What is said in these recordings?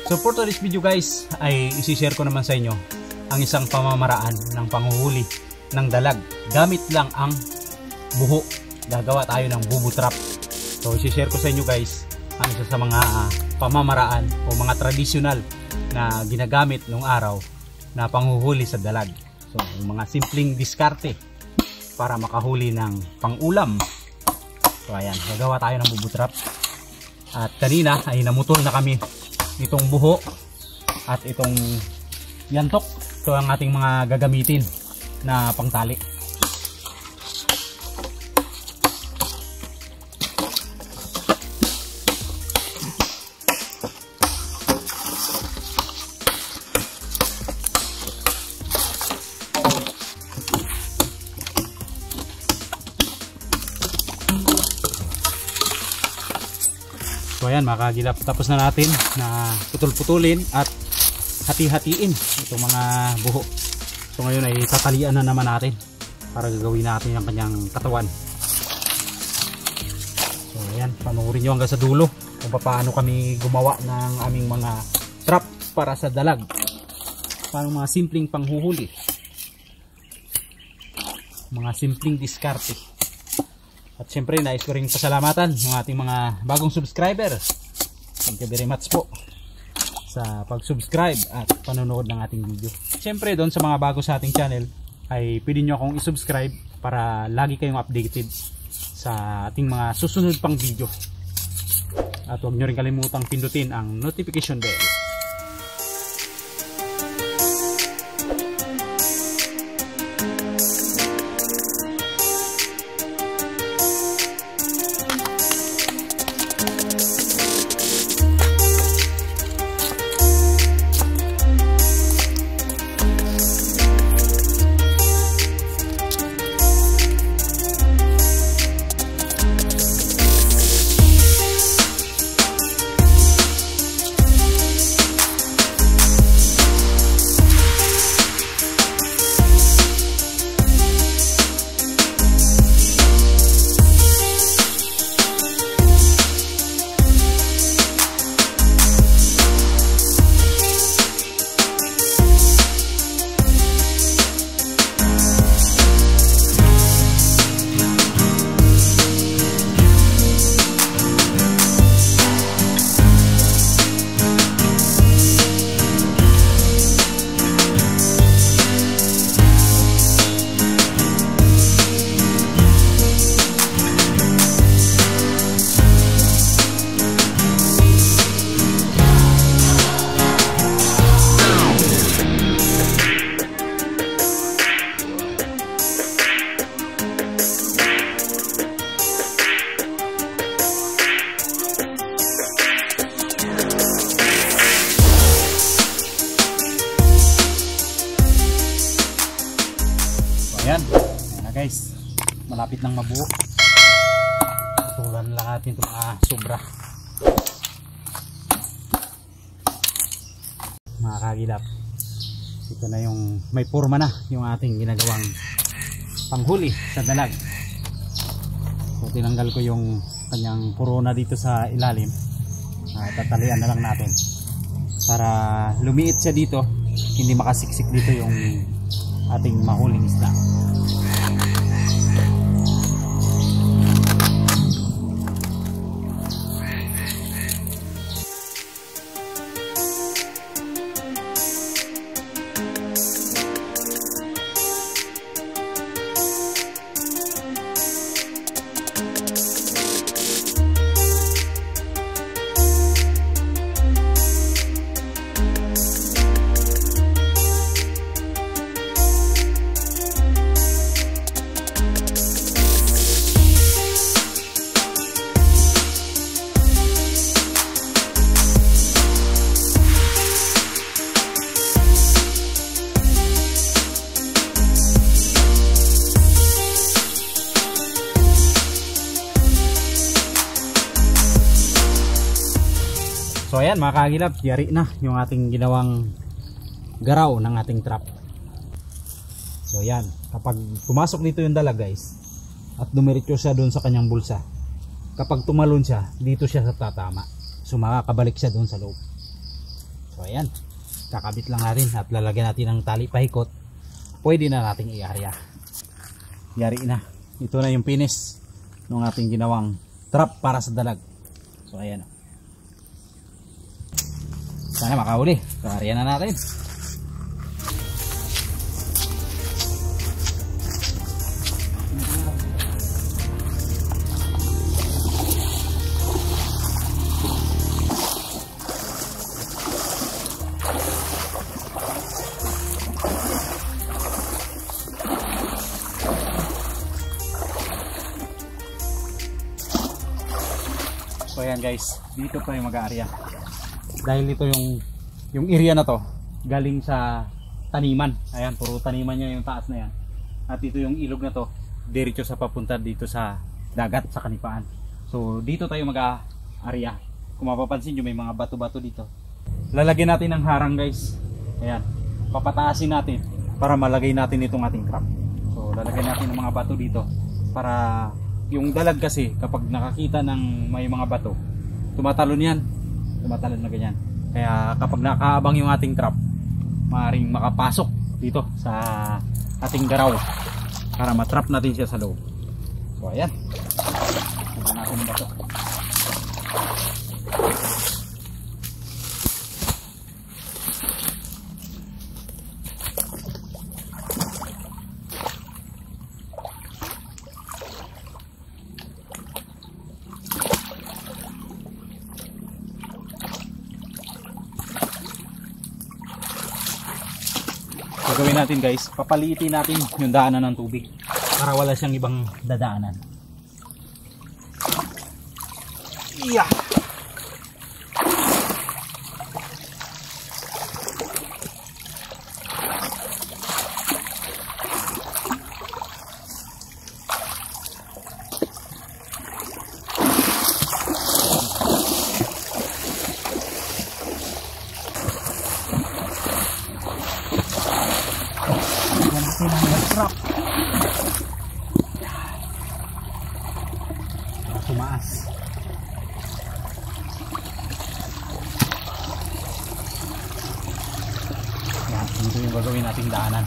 So for today's video guys, ay isi-share ko naman sa inyo ang isang pamamaraan ng panghuhuli ng dalag. Gamit lang ang buho. Gagawa tayo ng bubo trap. So isi-share ko sa inyo guys ang isa sa mga pamamaraan o mga tradisyonal na ginagamit nung araw na panghuhuli sa dalag. So mga simpleng diskarte para makahuli ng pangulam. So ayan, gagawa tayo ng bubo trap. At kanina ay namutol na kami itong buho at itong yantok. Ito ang ating mga gagamitin na pangtali. So ayan mga kagilap, tapos na natin na putol-putulin at hati-hatiin itong mga buho. So ngayon ay tatalian na naman natin para gagawin natin ang kanyang katawan. So ayan, panoorin nyo hanggang sa dulo kung paano kami gumawa ng aming mga trap para sa dalag. Paano mga simpleng panghuhuli, mga simpleng diskarte. At syempre nais ko rin pasalamatan yung ating mga bagong subscriber. Thank you very much po sa pag-subscribe at panonood ng ating video. Syempre doon sa mga bago sa ating channel ay pwede nyo akong i-subscribe para lagi kayong updated sa ating mga susunod pang video. At huwag nyo rin kalimutang pindutin ang notification bell. Ayan na guys, malapit nang mabuo. Tutulan lang natin ito mga sobra. Mga kagilap, ito na yung may forma na yung ating ginagawang panghuli sa dalag. So tinanggal ko yung kanyang purona dito sa ilalim. Tatalian na lang natin para lumiit siya dito, hindi makasiksik dito yung ating mahuling isda. So ayan mga kagilap, yari na yung ating ginawang garaw ng ating trap. So ayan, kapag pumasok dito yung dalag guys at dumiretso siya doon sa kanyang bulsa, kapag tumalon siya, dito siya sa tatama. So makakabalik siya doon sa loob. So ayan, kakabit lang natin at lalagyan natin ng tali pahikot. Pwede na nating i-area. Yari na. Ito na yung finish ng ating ginawang trap para sa dalag. So ayan. Sana makahuli. So area na natin. So ayan guys, dito tayo mag-aarya. Dahil ito yung area na to galing sa taniman. Ayan, puro taniman niya yung taas na yan. At ito yung ilog na to, diretso sa papunta dito sa dagat, sa kanipaan. So dito tayo mag-aarya. Kung mapapansin nyo, may mga bato-bato dito. Lalagyan natin ng harang guys. Ayan, papataasin natin para malagay natin itong ating trap. So lalagyan natin ng mga bato dito para yung dalag kasi kapag nakakita ng may mga bato, tumatalon yan. Tumatalon na ganyan. Kaya kapag nakaabang yung ating trap, maaaring makapasok dito sa ating garaw para matrap natin siya sa loob. So ayan. Lagyan natin ng bato. Gawin natin guys, papaliitin natin yung daanan ng tubig para wala siyang ibang dadaanan. Yeah. Trap. Tumaas. Yan, ito yung gagawin nating daanan.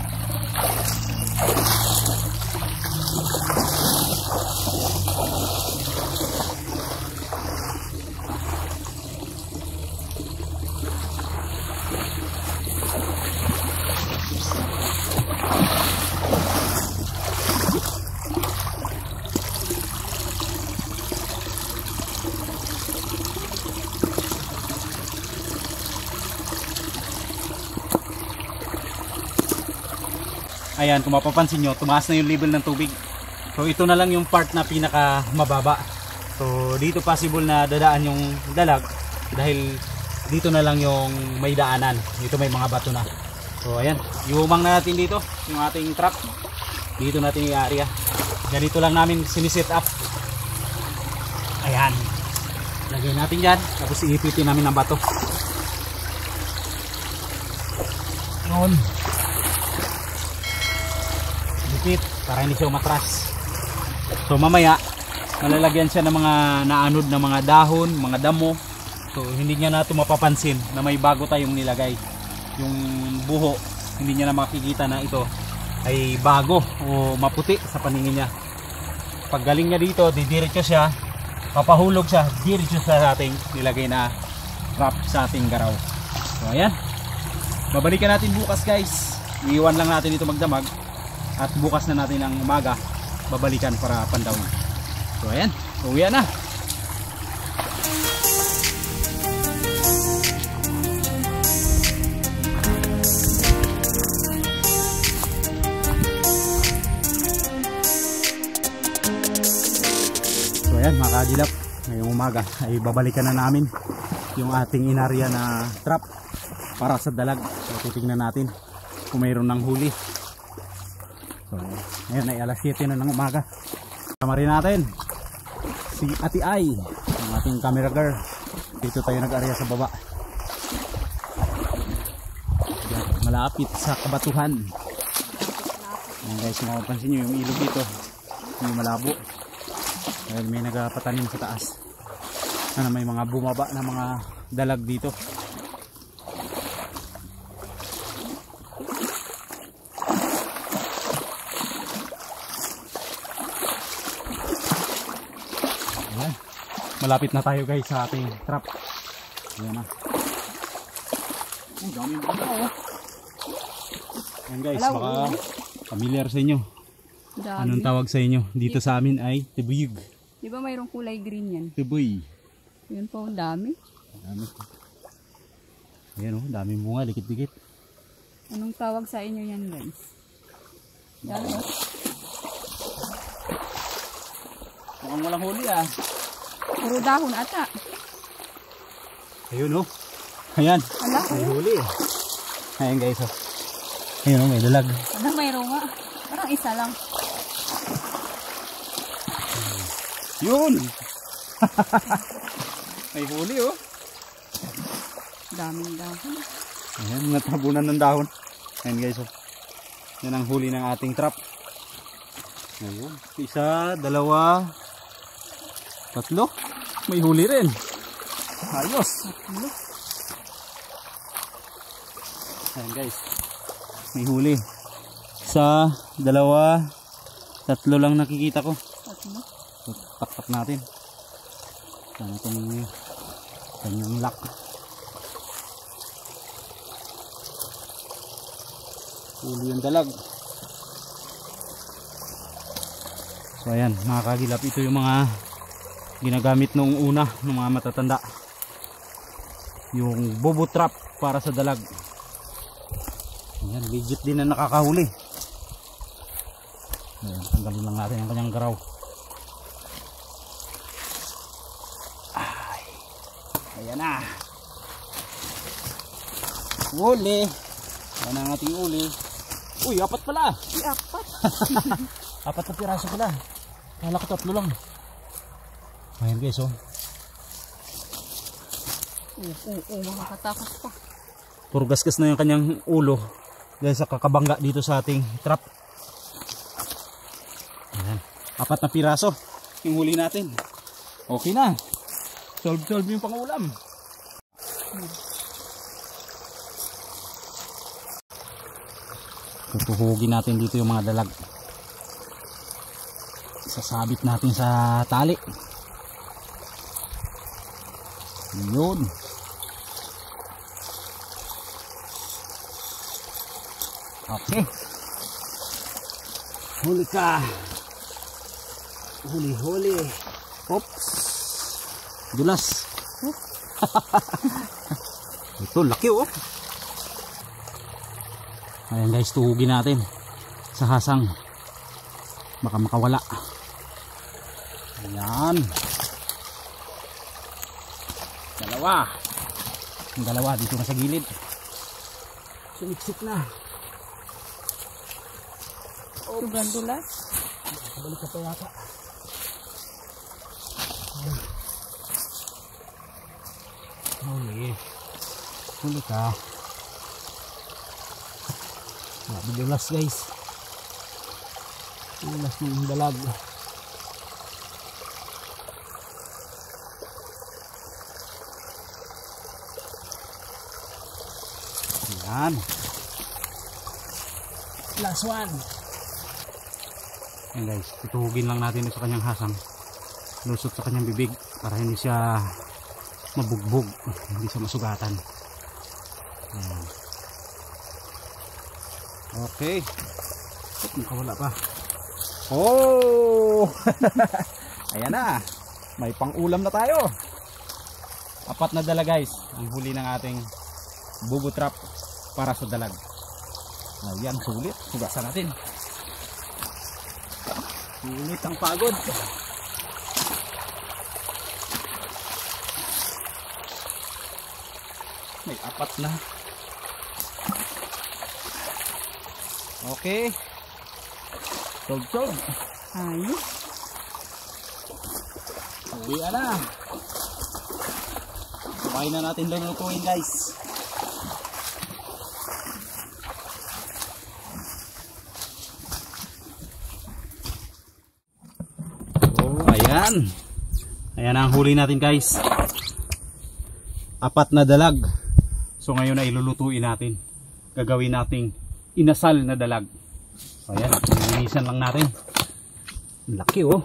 Ayan, kung mapapansin nyo, tumaas na yung level ng tubig. So ito na lang yung part na pinaka mababa. So dito possible na dadaan yung dalag dahil dito na lang yung may daanan. Dito may mga bato na. So ayan, iumang na natin dito yung ating trap. Dito natin i-area. Ganito lang namin siniset up. Ayan. Lagyan natin dyan. Tapos iipitin namin ng bato. Yun. Para hindi siya umatras. So mamaya malalagyan siya ng mga naanod na mga dahon, mga damo. So hindi niya na ito mapapansin na may bago tayong nilagay. Yung buho, hindi niya na makikita na ito ay bago o maputi sa paningin niya. Pag galing niya dito, didiretso siya, papahulog siya diretso sa ating nilagay na trap sa ating garaw. So ayan, babalikan natin bukas guys. Iiwan lang natin ito magdamag. At bukas na natin ang umaga babalikan para pandaw. So ayan, uwi na. So ayan mga kagilap, ngayong umaga ay babalikan na namin yung ating inarya na trap para sa dalag. So titignan natin kung mayroon ng huli. So, ngayon ay alas 7 na ng umaga. Kasama rin natin si Ate Ay, ang ating camera girl. Dito tayo nag-area sa baba. Yan, malapit sa kabatuhan. Ayan guys, kung mapapansin nyo yung ilog dito, yung malabo. Dahil may nagpatanim sa taas. May mga bumaba na mga dalag dito. malapit na tayo guys sa ating trap. Ayan na. Dami mo na oh. Ayan guys, baka familiar sa inyo. Dami. Anong tawag sa inyo? Dito sa amin ay tibuyog. Di ba mayroong kulay green yan? Tibuy. Yun po, dami. Dami. Ayan oh, dami bunga, dikit-dikit. Anong tawag sa inyo yan guys? Dami oh. Mukhang walang huli ah. Puro dahon ata. Ayun oh. Ayan. Ala, may huli eh. Ayan guys oh. Ayun oh, may dalag. Ano mayroong nga? Parang isa lang. Yun. May huli oh. Daming dahon. Ayan, natabunan ng dahon. Ayan guys oh. Yan ang huli ng ating trap. Ayun. Isa, dalawa, tatlo. May huli rin. Ayos. Ayan guys. May huli. Isa, dalawa, tatlo lang nakikita ko. Tatlo. So, taktak natin. Saan itong kanyang lock. Huli yung dalag. So ayan mga kagilap, ito yung mga ginagamit nung una ng mga matatanda, yung bobo trap para sa dalag. Ayan, legit din na nakakahuli. Ayan, tanggalin lang natin ang kanyang garaw. Ay, ayan na, huli. Ayan ang ating huli. Uy, apat pala. Apat. Apat na piraso pala. Kala ko tatlo lang. Ayan guys oh. Makakatakot pa. Puro gasgas na yung kanyang ulo dahil sa kakabangga dito sa ating trap. Ayan. Apat na piraso yung huli natin. Okay na. Solve yung pangulam. Tutuhugin natin dito yung mga dalag. Sasabit natin sa tali. Yun. Okay. Huli ka. Huli. Oops. Dulas. Ito, laki oh. Ayan guys, tuhugin natin sa hasang. Baka makawala. Ayan. Dalawa. Yung dalawa dito na sa gilid. Sumiksik na. Sobrang dulas. Balik ka pa yata. Huli ka. Dulas guys. Dulas ng dalag. Ayan. Last one. Ayan guys, tutuhugin lang natin sa kanyang hasang. Lusot sa kanyang bibig para hindi siya mabugbog, hindi siya masugatan. Ayan. Okay. Nakawala pa. Oh! Ayan na. May pang-ulam na tayo. Apat na dala guys. Ang huli ng ating bubo trap para sa dalag. Ayan, sulit. Sugasan natin. Sulit ang pagod. May apat na. Okay. Tog. Ayos. Uwi na. Kumain na natin lulutuin guys. Oh, ayan. Ayan ang huli natin guys. Apat na dalag. So ngayon ay ilulutuin natin. Gagawin nating inasal na dalag. So ayan, linisan lang natin. Laki oh.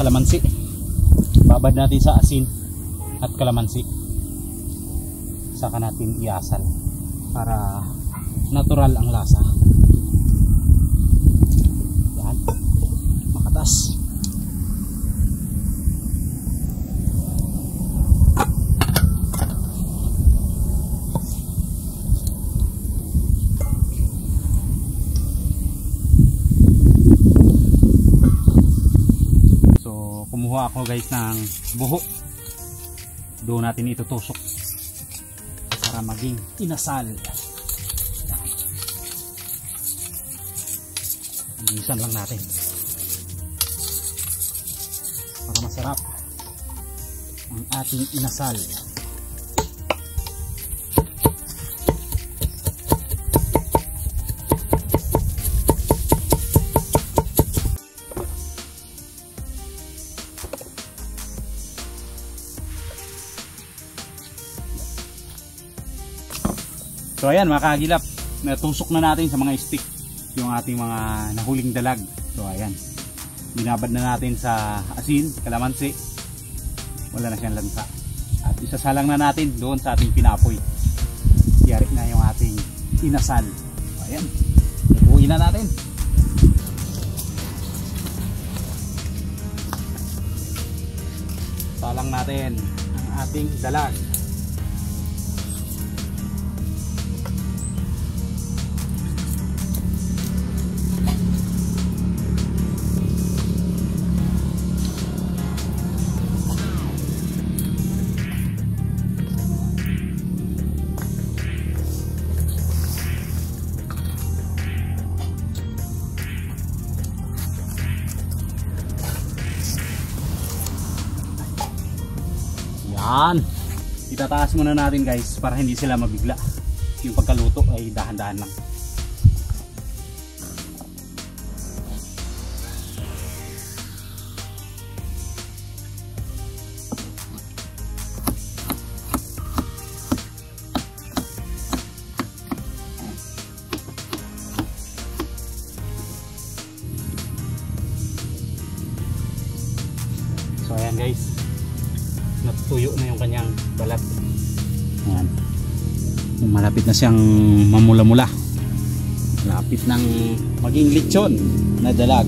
kalamansi. Babad natin sa asin at kalamansi. Saka natin iasal para natural ang lasa. Yan. Makatas. Kumuha ako guys ng buho. Doon natin itutusok para maging inasal. Inisan lang natin para masarap ang ating inasal. So ayan mga kagilap, natusok na natin sa mga stick yung ating mga nahuling dalag. So ayan, binabad na natin sa asin, kalamansi, wala na siyang lansa. At isasalang na natin doon sa ating pinapoy. Yari na yung ating inasal. So ayan, ipuin na natin. Salang natin ang ating dalag. Yan. Itataas muna natin guys para hindi sila mabigla. Yung pagkaluto ay dahan-dahan lang. So ayan guys, natutuyo na yung kanyang balat. Ayan. Malapit na siyang mamula-mula. Malapit nang maging lechon na dalag.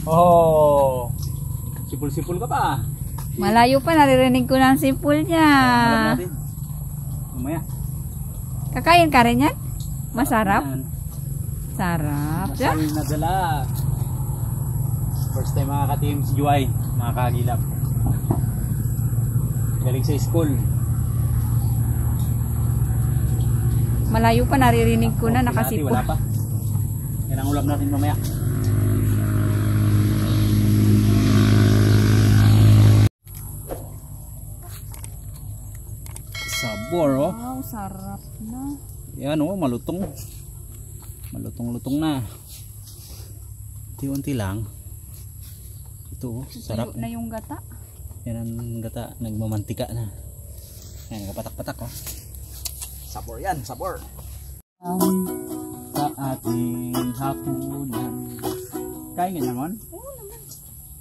Oh, sipul-sipul ka pa. Malayo pa, naririnig ko ng sipul niya. Mamaya. Kakain ka rin yan? Masarap? Sarap. Masarap na dalag. First time makaka-team si Juay, mga kagilap. Galing sa school. Malayo pa, naririnig ko na, nakasipul. Wala pa. Yan ang ulam natin mamaya. Sabor, oh. Wow, sarap na. Yan oh, malutong. Malutong-lutong na. Unti-unti lang. Ito oh, sarap. Na yung gata. Yan ang gata, nagmamantika na. Yan, nagapatak-patak oh. Sabor yan, sabor. Sa ating hapunan. Kain ka naman? Oo naman.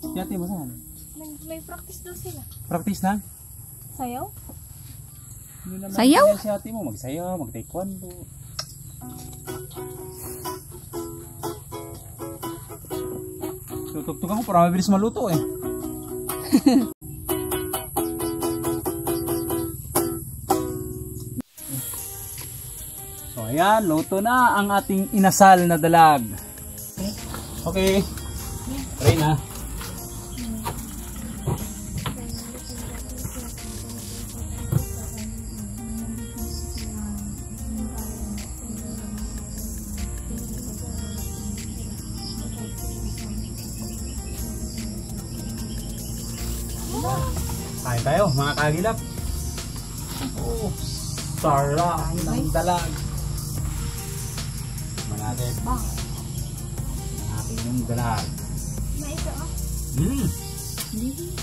Si ate mo saan? May practice daw sila. Practice na? Sayaw? Sayaw? Si ate mo, magsayaw, mag-taekwondo. Tutugtugan ko para mabilis maluto eh. So ayan, luto na ang ating inasal na dalag. Okay. Try na. Kain tayo mga kagilap. Oh, sarap ng dalag. Tignan natin. Ang ating yung dalag.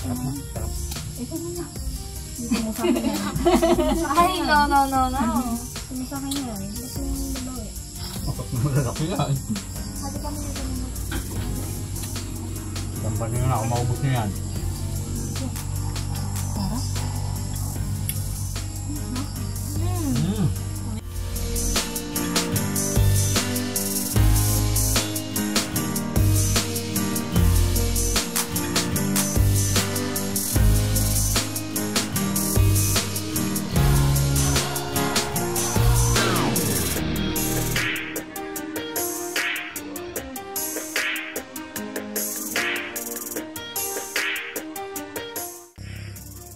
Sarap na, sarap. Ito muna. Dito mo sa akin yan. Ay, no. Ito mo sa akin yan. Ito yung dalaw eh. Makap na malalaki yan. Hati kami dito muna. Tampan nyo na, maubos nyo yan. Sarap.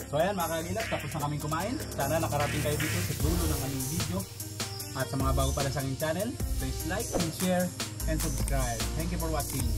So ayan mga kagilap, tapos na kaming kumain. Sana nakarating kayo dito sa dulo ng aming video. At sa mga bago pala sa aking channel, please like and share and subscribe. Thank you for watching.